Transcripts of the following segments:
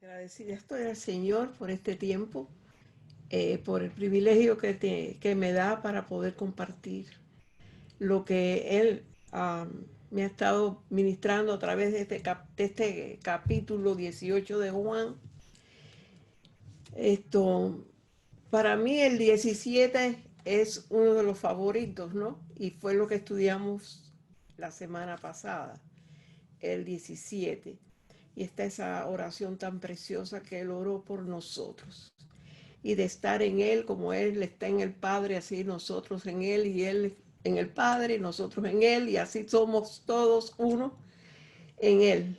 Agradecida estoy al Señor por este tiempo, por el privilegio que me da para poder compartir lo que Él me ha estado ministrando a través de este capítulo 18 de Juan. Para mí el 17 es uno de los favoritos, ¿no? Y fue lo que estudiamos la semana pasada, el 17. Y está esa oración tan preciosa que Él oró por nosotros. Y de estar en Él como Él está en el Padre, así nosotros en Él y Él en el Padre, y nosotros en Él, y así somos todos uno en Él.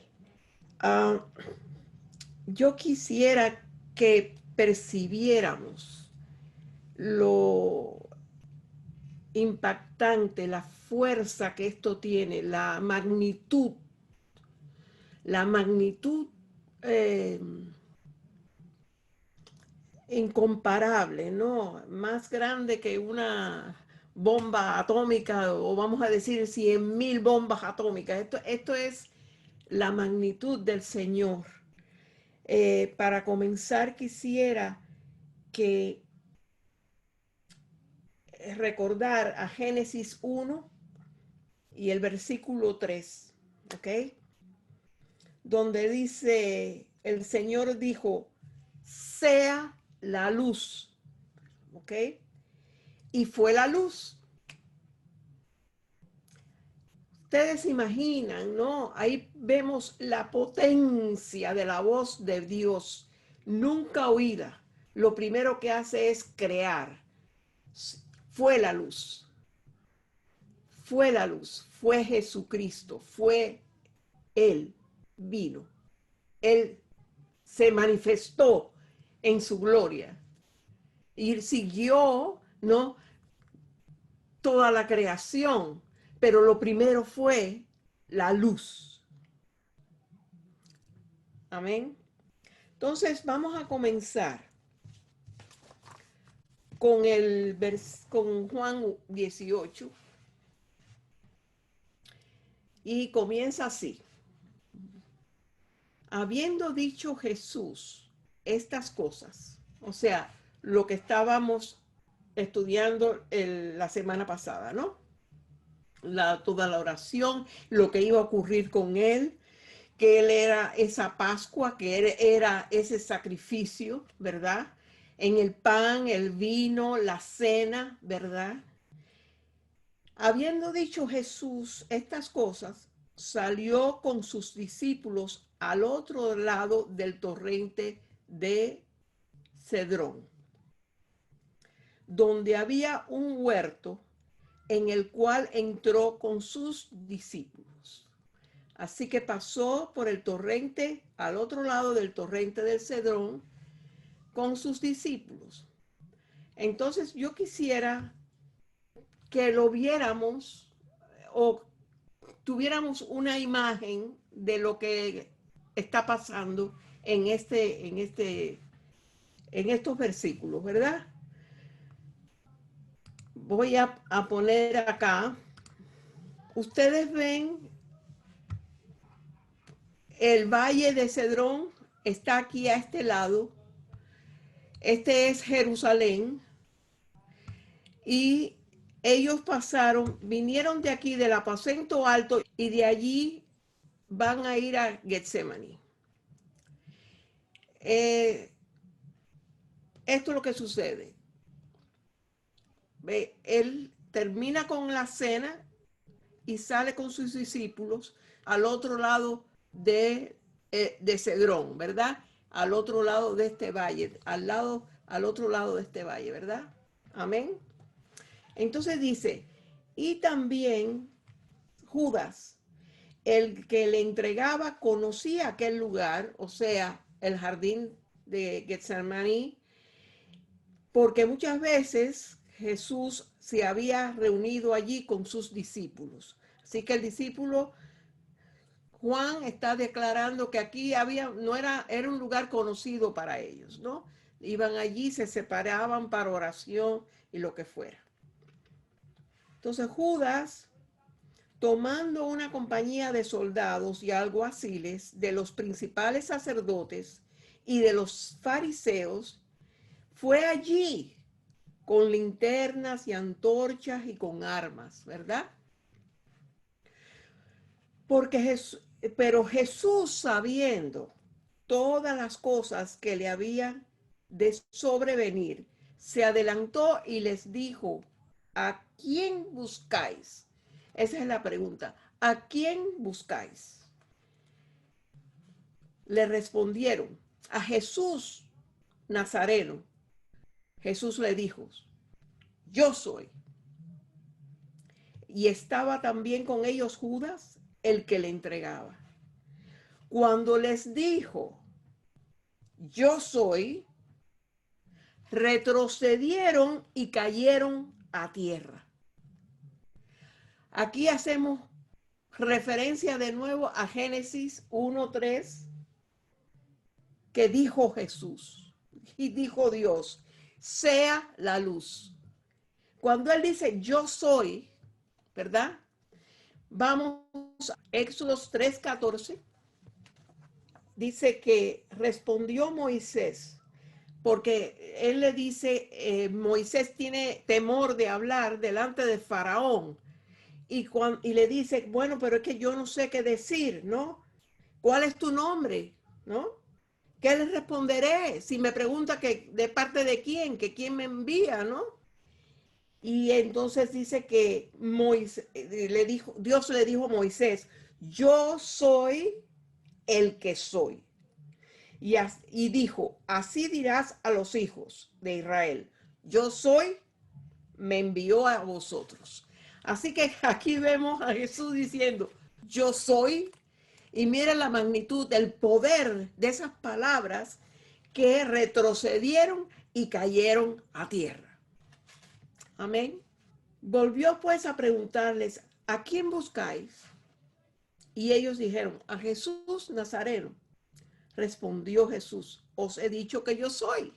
Yo quisiera que percibiéramos lo impactante, la fuerza que esto tiene, la magnitud incomparable, ¿no? Más grande que una bomba atómica, o vamos a decir 100.000 bombas atómicas. Esto es la magnitud del Señor. Para comenzar, quisiera que recordar a Génesis 1 y el versículo 3, ¿ok? Donde dice, el Señor dijo, sea la luz, ¿ok? Y fue la luz. Ustedes imaginan, ¿no? Ahí vemos la potencia de la voz de Dios, nunca oída. Lo primero que hace es crear. Fue la luz. Fue la luz. Fue Jesucristo. Fue Él. Vino. Él se manifestó en su gloria. Y siguió, ¿no? Toda la creación. Pero lo primero fue la luz. Amén. Entonces vamos a comenzar con Juan 18 y comienza así. Habiendo dicho Jesús estas cosas, o sea, lo que estábamos estudiando la semana pasada, ¿no? Toda la oración, lo que iba a ocurrir con él, que él era esa Pascua, que él era ese sacrificio, ¿verdad? En el pan, el vino, la cena, ¿verdad? Habiendo dicho Jesús estas cosas, salió con sus discípulos al otro lado del torrente de Cedrón, donde había un huerto en el cual entró con sus discípulos. Así que pasó por el torrente, al otro lado del torrente del Cedrón, con sus discípulos. Entonces yo quisiera que lo viéramos o tuviéramos una imagen de lo que está pasando en estos versículos, ¿verdad? Voy a poner acá. Ustedes ven el valle de Cedrón, está aquí a este lado. Este es Jerusalén. Y ellos vinieron de aquí del aposento alto y de allí van a ir a Getsemaní. Esto es lo que sucede. Él termina con la cena y sale con sus discípulos al otro lado de Cedrón, ¿verdad? Al otro lado de este valle, al otro lado de este valle, ¿verdad? Amén. Entonces dice, y también Judas, el que le entregaba, conocía aquel lugar, o sea, el jardín de Getsemaní, porque muchas veces Jesús se había reunido allí con sus discípulos. Así que el discípulo Juan está declarando que aquí era un lugar conocido para ellos, ¿no? Iban allí, se separaban para oración y lo que fuera. Entonces Judas, tomando una compañía de soldados y alguaciles de los principales sacerdotes y de los fariseos, fue allí con linternas y antorchas y con armas, ¿verdad? Pero Jesús, sabiendo todas las cosas que le habían de sobrevenir, se adelantó y les dijo: ¿a quién buscáis? Esa es la pregunta. ¿A quién buscáis? Le respondieron: a Jesús Nazareno. Jesús le dijo: yo soy. Y estaba también con ellos Judas, el que le entregaba. Cuando les dijo: yo soy, retrocedieron y cayeron a tierra. Aquí hacemos referencia de nuevo a Génesis 1:3, que dijo Jesús y dijo Dios: sea la luz. Cuando él dice yo soy, ¿verdad? Vamos a Éxodo 3:14. Dice que respondió Moisés, porque él le dice, Moisés tiene temor de hablar delante de Faraón. Y le dice: bueno, pero es que yo no sé qué decir, ¿no? ¿Cuál es tu nombre? ¿No? ¿Qué le responderé? Si me pregunta que de parte de quién, que quién me envía, ¿no? Y entonces dice que Dios le dijo a Moisés: yo soy el que soy. Y dijo: así dirás a los hijos de Israel: yo soy, me envió a vosotros. Así que aquí vemos a Jesús diciendo: yo soy. Y mira la magnitud, el poder de esas palabras, que retrocedieron y cayeron a tierra. Amén. Volvió pues a preguntarles: ¿a quién buscáis? Y ellos dijeron: a Jesús Nazareno. Respondió Jesús: os he dicho que yo soy.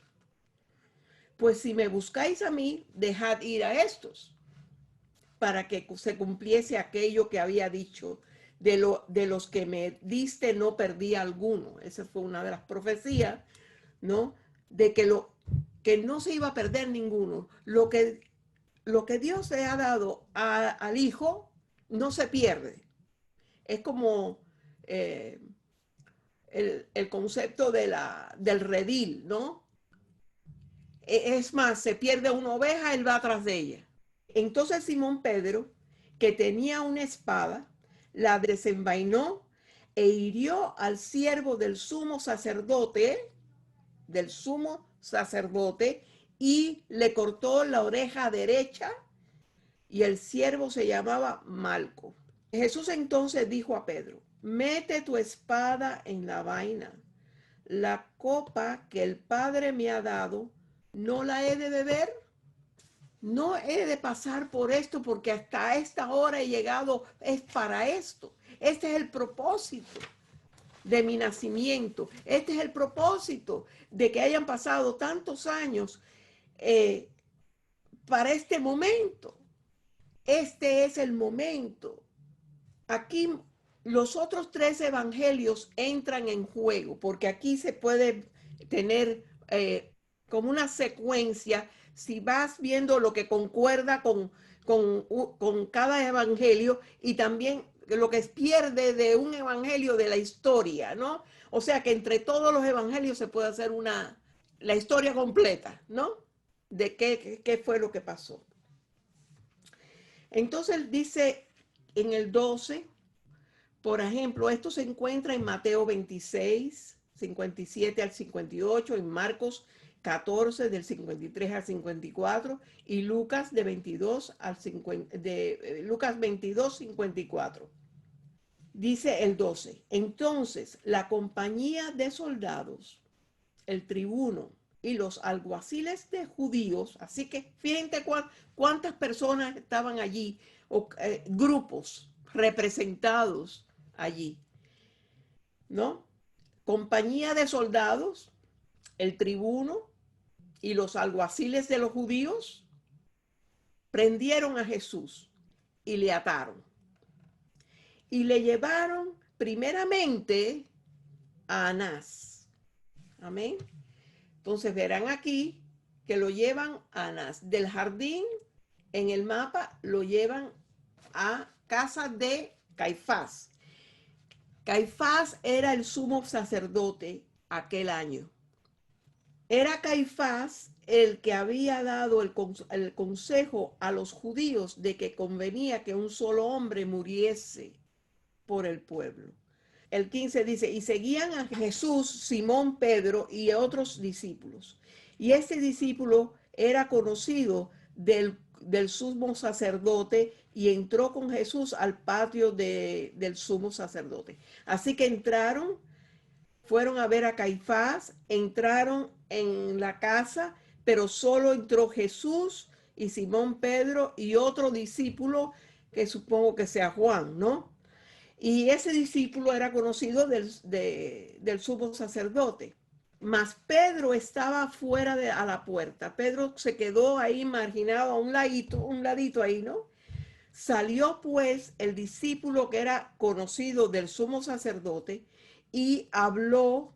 Pues si me buscáis a mí, dejad ir a estos, para que se cumpliese aquello que había dicho: de los que me diste no perdí alguno. Esa fue una de las profecías, ¿no? De que no se iba a perder ninguno. Lo que Dios le ha dado al Hijo no se pierde. Es como el concepto del redil, ¿no? Es más, se pierde una oveja, él va atrás de ella. Entonces Simón Pedro, que tenía una espada, la desenvainó e hirió al siervo del sumo sacerdote, y le cortó la oreja derecha, y el siervo se llamaba Malco. Jesús entonces dijo a Pedro: mete tu espada en la vaina. La copa que el Padre me ha dado, ¿no la he de beber? No he de pasar por esto, porque hasta esta hora he llegado, es para esto. Este es el propósito de mi nacimiento. Este es el propósito de que hayan pasado tantos años para este momento. Este es el momento. Aquí los otros 3 evangelios entran en juego, porque aquí se puede tener como una secuencia. Si vas viendo lo que concuerda con cada evangelio, y también lo que pierde de un evangelio de la historia, ¿no? O sea que entre todos los evangelios se puede hacer la historia completa, ¿no? De qué fue lo que pasó. Entonces dice en el 12, por ejemplo, esto se encuentra en Mateo 26, 57 al 58, en Marcos 14, del 53 al 54, y Lucas de 22 al 50, Lucas 22, 54. Dice el 12: entonces la compañía de soldados, el tribuno y los alguaciles de judíos, así que fíjense cuántas personas estaban allí, grupos representados allí, ¿no? Compañía de soldados, el tribuno y los alguaciles de los judíos prendieron a Jesús y le ataron. Y le llevaron primeramente a Anás. Amén. Entonces verán aquí que lo llevan a Anás. Del jardín, en el mapa, lo llevan a casa de Caifás. Caifás era el sumo sacerdote aquel año. Era Caifás el que había dado el consejo a los judíos de que convenía que un solo hombre muriese por el pueblo. El 15 dice, y seguían a Jesús, Simón, Pedro y otros discípulos. Y este discípulo era conocido del sumo sacerdote y entró con Jesús al patio del sumo sacerdote. Así que fueron a ver a Caifás, entraron en la casa, pero solo entró Jesús y Simón, Pedro y otro discípulo que supongo que sea Juan, ¿no? Y ese discípulo era conocido del sumo sacerdote. Mas Pedro estaba fuera a la puerta. Pedro se quedó ahí marginado a un ladito ahí, ¿no? Salió pues el discípulo que era conocido del sumo sacerdote y habló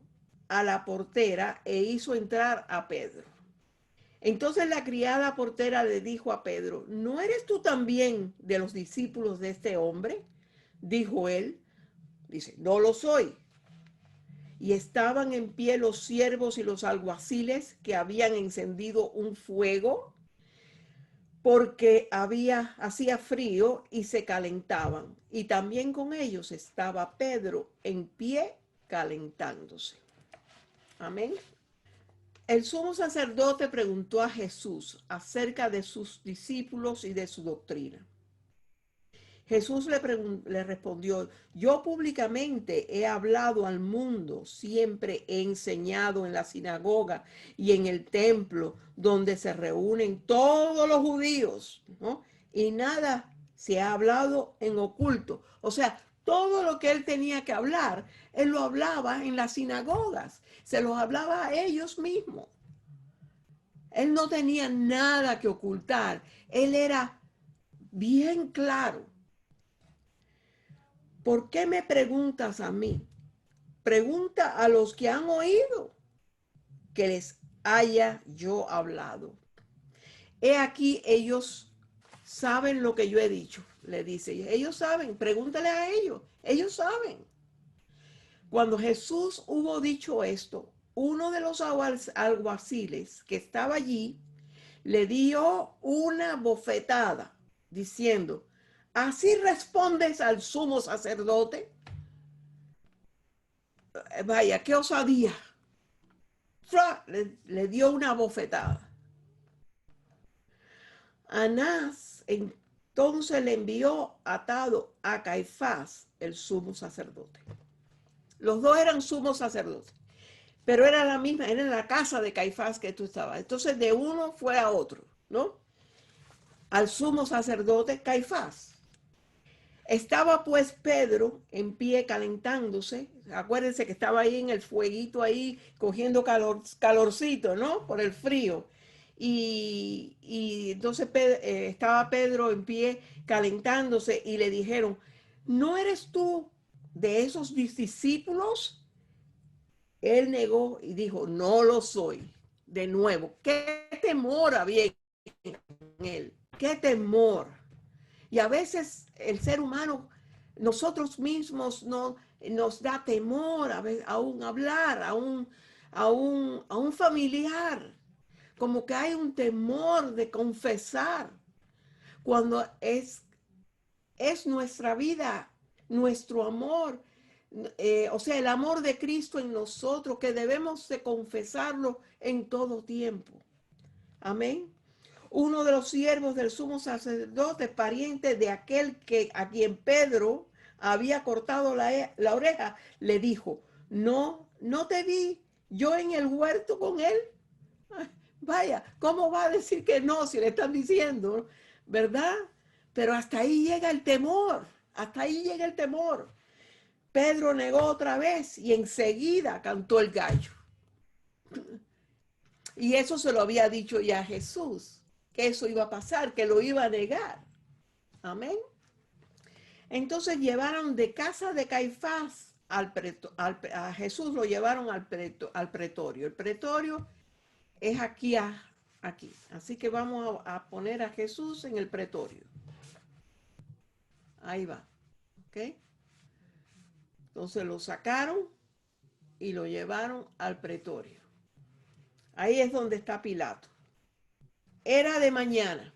a la portera e hizo entrar a Pedro. Entonces la criada portera le dijo a Pedro, ¿no eres tú también de los discípulos de este hombre? Dijo él, dice, no lo soy. Y estaban en pie los siervos y los alguaciles que habían encendido un fuego porque hacía frío y se calentaban. Y también con ellos estaba Pedro en pie calentándose. Amén. El sumo sacerdote preguntó a Jesús acerca de sus discípulos y de su doctrina. Jesús le respondió, yo públicamente he hablado al mundo, siempre he enseñado en la sinagoga y en el templo donde se reúnen todos los judíos, ¿no? Y nada se ha hablado en oculto. O sea, todo lo que él tenía que hablar, él lo hablaba en las sinagogas, se los hablaba a ellos mismos. Él no tenía nada que ocultar, él era bien claro. ¿Por qué me preguntas a mí? Pregunta a los que han oído que les haya yo hablado. He aquí, ellos saben lo que yo he dicho, le dice. Ellos saben, pregúntale a ellos saben. Cuando Jesús hubo dicho esto, uno de los alguaciles que estaba allí le dio una bofetada diciendo, ¿así respondes al sumo sacerdote? Vaya, qué osadía. Le dio una bofetada. Anás entonces le envió atado a Caifás, el sumo sacerdote. Los dos eran sumos sacerdotes, pero era la casa de Caifás que tú estabas. Entonces de uno fue a otro, ¿no? Al sumo sacerdote Caifás. Estaba pues Pedro en pie calentándose. Acuérdense que estaba ahí en el fueguito ahí cogiendo calorcito, ¿no? Por el frío. Y entonces estaba Pedro en pie calentándose y le dijeron, ¿no eres tú de esos discípulos? Él negó y dijo, no lo soy. De nuevo, ¿qué temor había en él? ¿Qué temor? Y a veces el ser humano, nosotros mismos nos da temor aún hablar a un familiar. Como que hay un temor de confesar cuando es nuestra vida, nuestro amor, o sea, el amor de Cristo en nosotros, que debemos de confesarlo en todo tiempo. Amén. Uno de los siervos del sumo sacerdote, pariente de aquel a quien Pedro había cortado la oreja, le dijo, no te vi yo en el huerto con él. Ay, vaya, ¿cómo va a decir que no si le están diciendo, verdad? Pero hasta ahí llega el temor, hasta ahí llega el temor. Pedro negó otra vez y enseguida cantó el gallo. Y eso se lo había dicho ya Jesús, que eso iba a pasar, que lo iba a negar. Amén. Entonces llevaron de casa de Caifás a Jesús lo llevaron al pretorio. El pretorio es aquí, aquí. Así que vamos a poner a Jesús en el pretorio. Ahí va. ¿Ok? Entonces lo sacaron y lo llevaron al pretorio. Ahí es donde está Pilato. Era de mañana.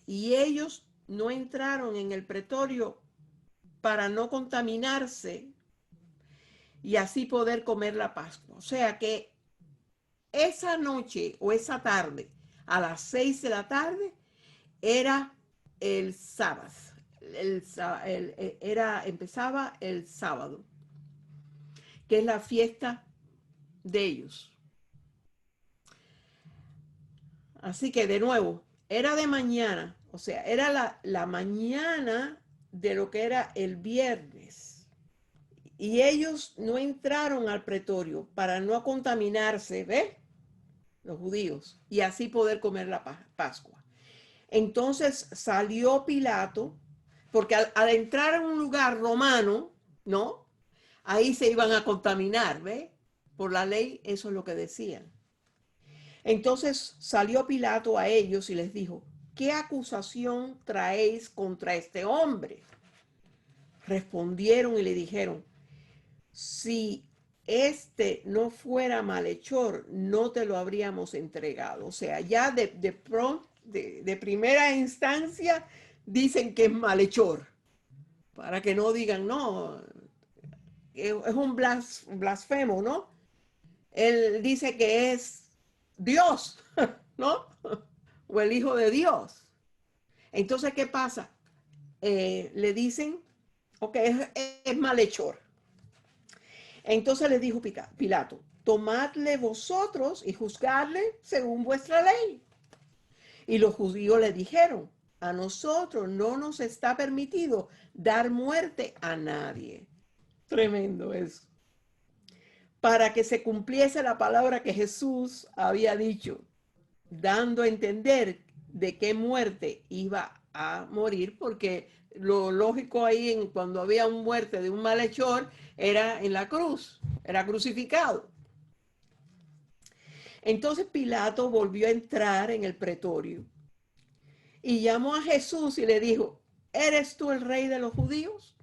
Y ellos no entraron en el pretorio para no contaminarse y así poder comer la Pascua. O sea que esa noche o esa tarde, a las 6 de la tarde, era el sábado. Empezaba el sábado, que es la fiesta de ellos. Así que de nuevo, era de mañana, o sea, era la mañana de lo que era el viernes. Y ellos no entraron al pretorio para no contaminarse, ¿ves? Los judíos, y así poder comer la Pascua. Entonces salió Pilato, porque al entrar en un lugar romano, ¿no? Ahí se iban a contaminar, ¿ves? Por la ley, eso es lo que decían. Entonces salió Pilato a ellos y les dijo, ¿qué acusación traéis contra este hombre? Respondieron y le dijeron, si este no fuera malhechor, no te lo habríamos entregado. O sea, ya de primera instancia dicen que es malhechor, para que no digan, no, es un blasfemo, ¿no? Él dice que es Dios, ¿no? O el Hijo de Dios. Entonces, ¿qué pasa? Le dicen, ok, es malhechor. Entonces les dijo Pilato, tomadle vosotros y juzgadle según vuestra ley. Y los judíos le dijeron, a nosotros no nos está permitido dar muerte a nadie. Tremendo eso. Para que se cumpliese la palabra que Jesús había dicho, dando a entender de qué muerte iba a morir, porque lo lógico ahí cuando había una muerte de un malhechor era en la cruz, era crucificado. Entonces Pilato volvió a entrar en el pretorio y llamó a Jesús y le dijo, ¿eres tú el rey de los judíos?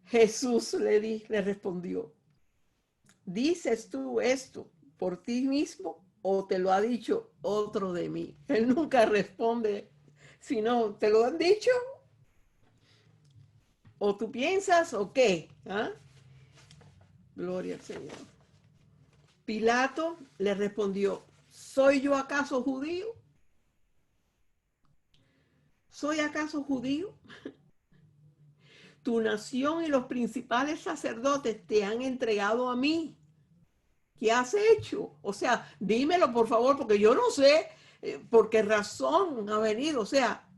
Jesús le respondió, ¿dices tú esto por ti mismo o te lo ha dicho otro de mí? Él nunca responde, sino, ¿te lo han dicho? ¿O tú piensas o qué? ¿Ah? Gloria al Señor. Pilato le respondió, ¿soy yo acaso judío? ¿Soy acaso judío? Tu nación y los principales sacerdotes te han entregado a mí. ¿Qué has hecho? O sea, dímelo por favor, porque yo no sé por qué razón ha venido. O sea,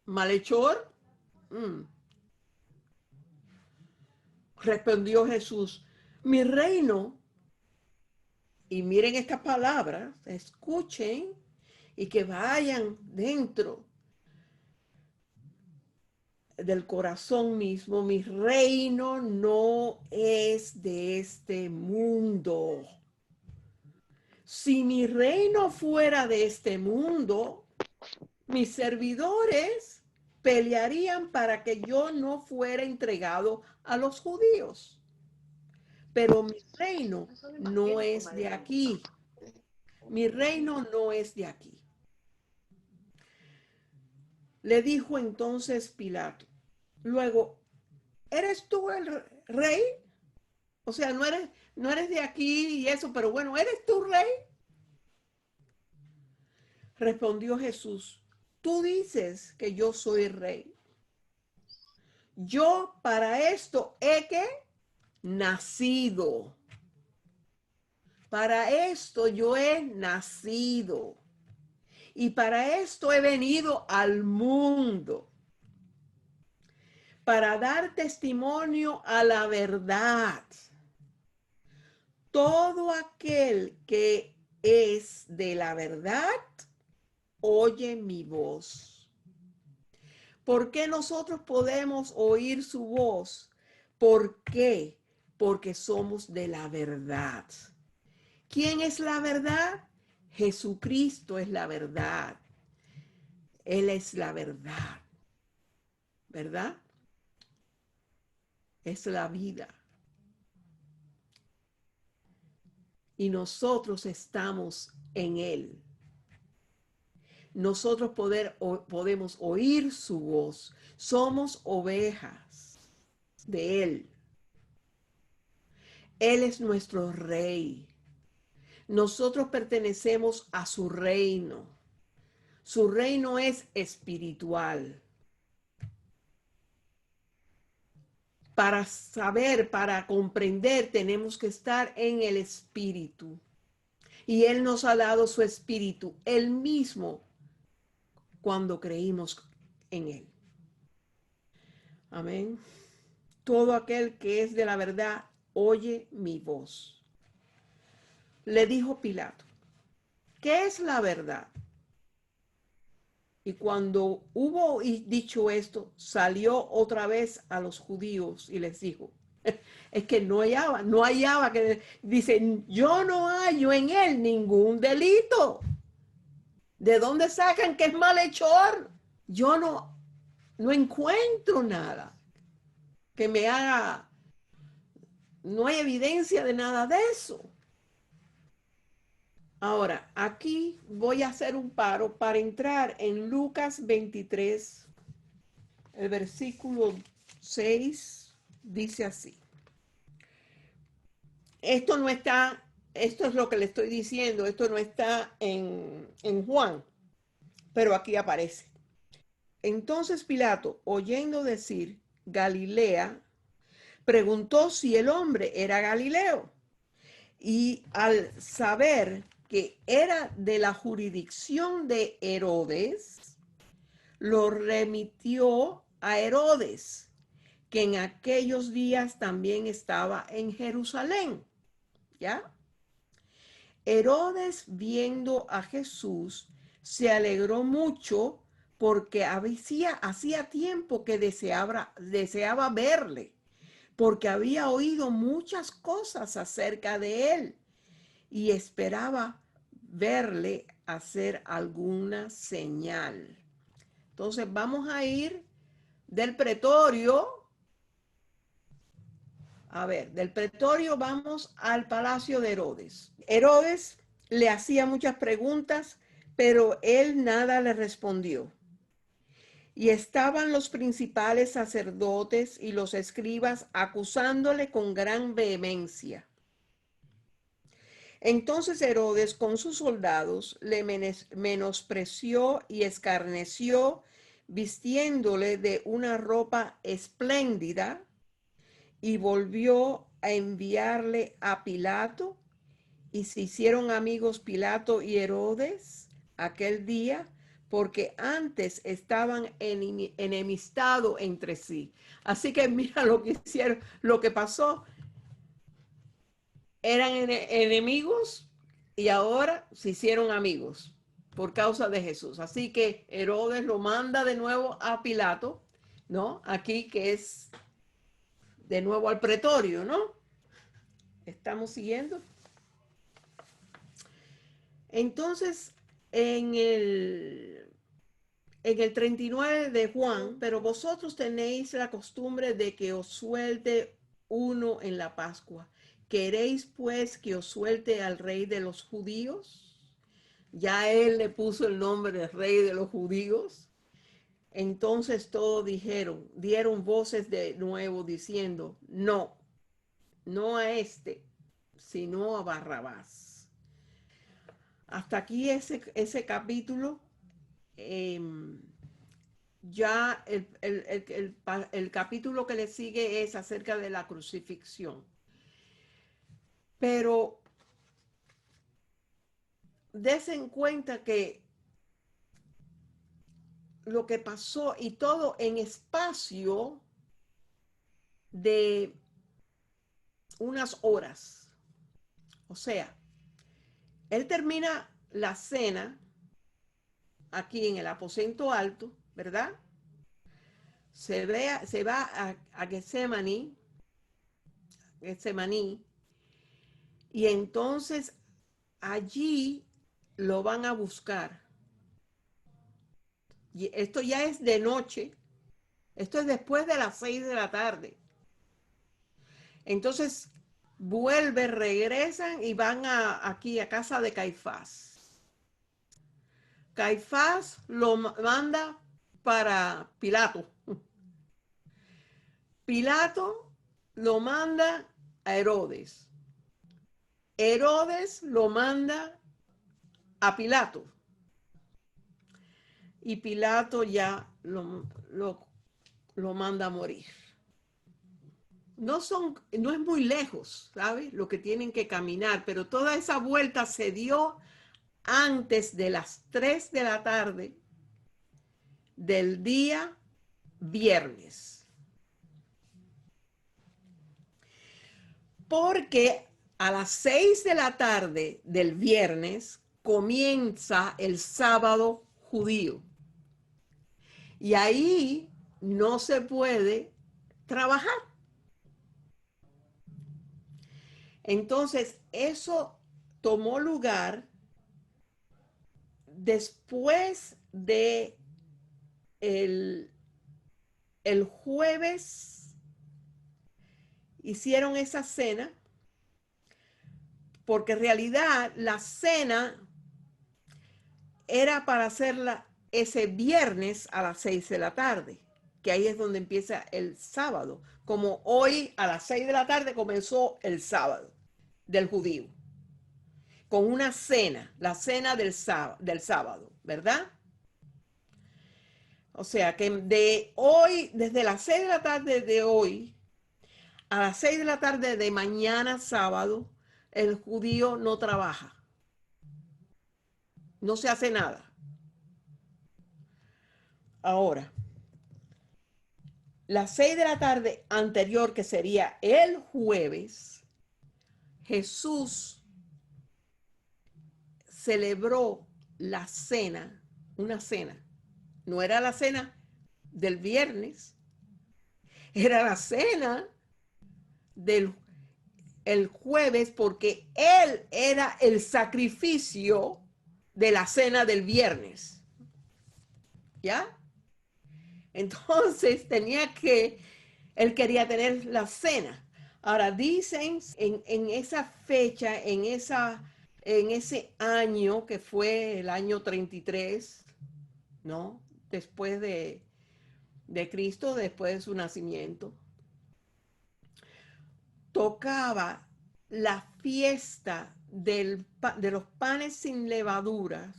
malhechor. Respondió Jesús, mi reino, y miren estas palabras, escuchen y que vayan dentro del corazón mismo. Mi reino no es de este mundo. Si mi reino fuera de este mundo, mis servidores pelearían para que yo no fuera entregado a los judíos. Pero mi reino no es de aquí. Mi reino no es de aquí. Le dijo entonces Pilato. Luego, ¿eres tú el rey? O sea, no eres de aquí y eso, pero bueno, ¿eres tú rey? Respondió Jesús, tú dices que yo soy rey. Yo para esto he nacido. Para esto yo he nacido. Y para esto he venido al mundo. Para dar testimonio a la verdad. Todo aquel que es de la verdad, oye mi voz. ¿Por qué nosotros podemos oír su voz? ¿Por qué? Porque somos de la verdad. ¿Quién es la verdad? Jesucristo es la verdad. Él es la verdad, ¿verdad? Es la vida. Y nosotros estamos en Él. Nosotros podemos oír su voz. Somos ovejas de Él. Él es nuestro rey. Nosotros pertenecemos a su reino. Su reino es espiritual. Para saber, para comprender, tenemos que estar en el espíritu. Y Él nos ha dado su espíritu, Él mismo, cuando creímos en Él. Amén. Todo aquel que es de la verdad, oye mi voz. Le dijo Pilato, ¿qué es la verdad? Y cuando hubo dicho esto, salió otra vez a los judíos y les dijo, es que no hallaba que dicen, yo no hallo en él ningún delito. ¿De dónde sacan que es malhechor? Yo no encuentro nada que me haga, no hay evidencia de nada de eso. Ahora, aquí voy a hacer un paro para entrar en Lucas 23, el versículo 6, dice así. Esto no está, esto es lo que le estoy diciendo, esto no está en Juan, pero aquí aparece. Entonces Pilato, oyendo decir Galilea, preguntó si el hombre era Galileo. Y al saber que era de la jurisdicción de Herodes, lo remitió a Herodes, que en aquellos días también estaba en Jerusalén. ¿Ya? Herodes, viendo a Jesús, se alegró mucho porque hacía tiempo que deseaba verle, porque había oído muchas cosas acerca de él y esperaba verle hacer alguna señal. Entonces vamos a ir del pretorio. Del pretorio vamos al palacio de Herodes. Herodes le hacía muchas preguntas, pero él nada le respondió. Y estaban los principales sacerdotes y los escribas acusándole con gran vehemencia. Entonces Herodes con sus soldados le menospreció y escarneció, vistiéndole de una ropa espléndida, y volvió a enviarle a Pilato, y se hicieron amigos Pilato y Herodes aquel día, porque antes estaban enemistados entre sí. Así que mira lo que hicieron, lo que pasó. Eran enemigos y ahora se hicieron amigos por causa de Jesús. Así que Herodes lo manda de nuevo a Pilato, ¿no? Aquí que es de nuevo al pretorio, ¿no? ¿Estamos siguiendo? Entonces, en el 39 de Juan, pero vosotros tenéis la costumbre de que os suelte uno en la Pascua. ¿Queréis pues que os suelte al rey de los judíos? Ya él le puso el nombre de rey de los judíos. Entonces todos dieron voces de nuevo diciendo, no, no a este, sino a Barrabás. Hasta aquí ese capítulo. Ya el capítulo que le sigue es acerca de la crucifixión. Pero des en cuenta que lo que pasó y todo en espacio de unas horas. O sea, él termina la cena aquí en el aposento alto, ¿verdad? se va a Getsemaní, y entonces allí lo van a buscar. Y esto ya es de noche, esto es después de las 6 de la tarde. Entonces regresan y van aquí a casa de Caifás. Caifás lo manda para Pilato. Pilato lo manda a Herodes. Herodes lo manda a Pilato. Y Pilato ya lo manda a morir. No es muy lejos, ¿sabes? Lo que tienen que caminar, pero toda esa vuelta se dio antes de las 3 de la tarde del día viernes. Porque a las 6 de la tarde del viernes comienza el sábado judío. Y ahí no se puede trabajar. Entonces, eso tomó lugar después de el jueves. Hicieron esa cena, porque en realidad la cena era para hacerla ese viernes a las 6 de la tarde, que ahí es donde empieza el sábado. Como hoy a las 6 de la tarde comenzó el sábado del judío, con una cena, la cena del sábado, ¿verdad? O sea que de hoy, desde las 6 de la tarde de hoy a las 6 de la tarde de mañana sábado, el judío no trabaja. No se hace nada. Ahora, las 6 de la tarde anterior, que sería el jueves, Jesús celebró la cena, una cena. No era la cena del viernes, era la cena del el jueves, porque él era el sacrificio de la cena del viernes. ¿Ya? Entonces él quería tener la cena. Ahora dicen en esa fecha, en ese año que fue el año 33, ¿no? Después de Cristo, después de su nacimiento, tocaba la fiesta de los panes sin levaduras,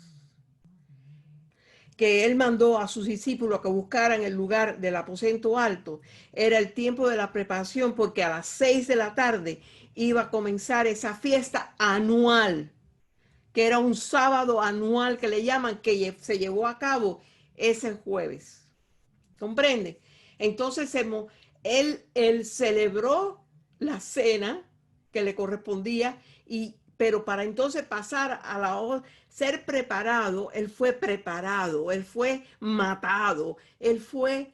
que él mandó a sus discípulos que buscaran el lugar del aposento alto. Era el tiempo de la preparación, porque a las 6 de la tarde iba a comenzar esa fiesta anual, que era un sábado anual que le llaman, que se llevó a cabo ese jueves. ¿Comprende? Entonces él celebró la cena que le correspondía, pero para entonces pasar a ser preparado, él fue preparado, él fue matado, él fue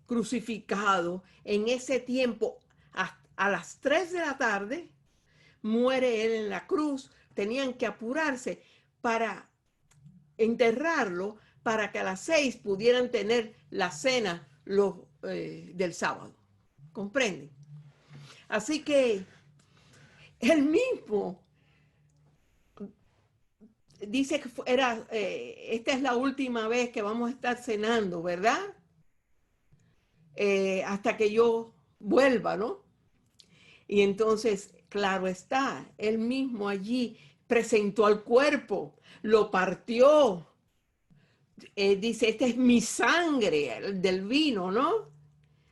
crucificado. En ese tiempo, a las 3 de la tarde, muere él en la cruz. Tenían que apurarse para enterrarlo, para que a las 6 pudieran tener la cena del sábado. ¿Comprenden? Así que él mismo dice que esta es la última vez que vamos a estar cenando, ¿verdad? Hasta que yo vuelva, ¿no? Y entonces, claro está, él mismo allí presentó al cuerpo, lo partió. Dice, esta es mi sangre del vino, ¿no?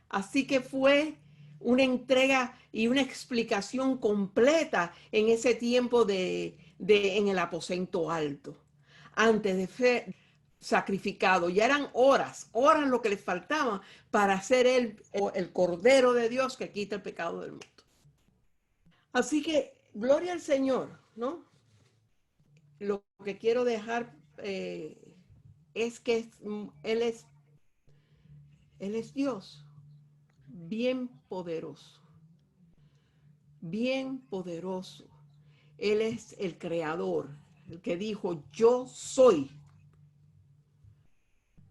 Así que fue una entrega y una explicación completa en ese tiempo en el aposento alto, antes de ser sacrificado. Ya eran horas lo que le faltaba para ser el Cordero de Dios que quita el pecado del mundo. Así que, gloria al Señor, ¿no? Lo que quiero dejar es que Él es Él es Dios, bien poderoso, bien poderoso. Él es el creador, el que dijo, yo soy.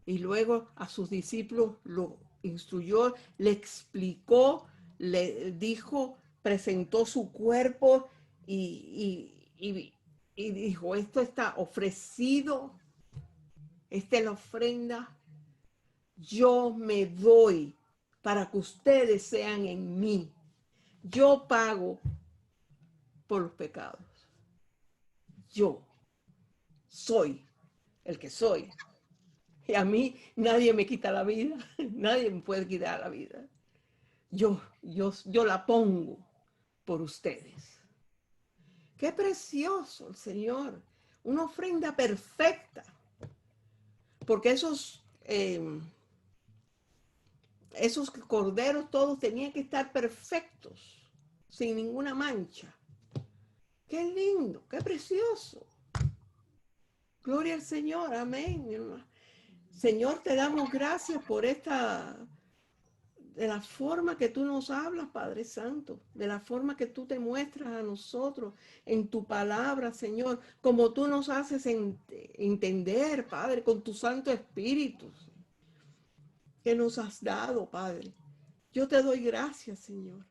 Y luego a sus discípulos lo instruyó, le explicó, le dijo, presentó su cuerpo y dijo, esto está ofrecido, esta es la ofrenda, yo me doy para que ustedes sean en mí. Yo pago por los pecados. Yo soy el que soy. Y a mí nadie me quita la vida, nadie me puede quitar la vida. Yo la pongo por ustedes. Qué precioso el Señor, una ofrenda perfecta, porque esos corderos todos tenían que estar perfectos, sin ninguna mancha. Qué lindo, qué precioso. Gloria al Señor, amén. Señor, te damos gracias por de la forma que tú nos hablas, Padre Santo, de la forma que tú te muestras a nosotros en tu palabra, Señor, como tú nos haces entender, Padre, con tu Santo Espíritu que nos has dado, Padre. Yo te doy gracias, Señor.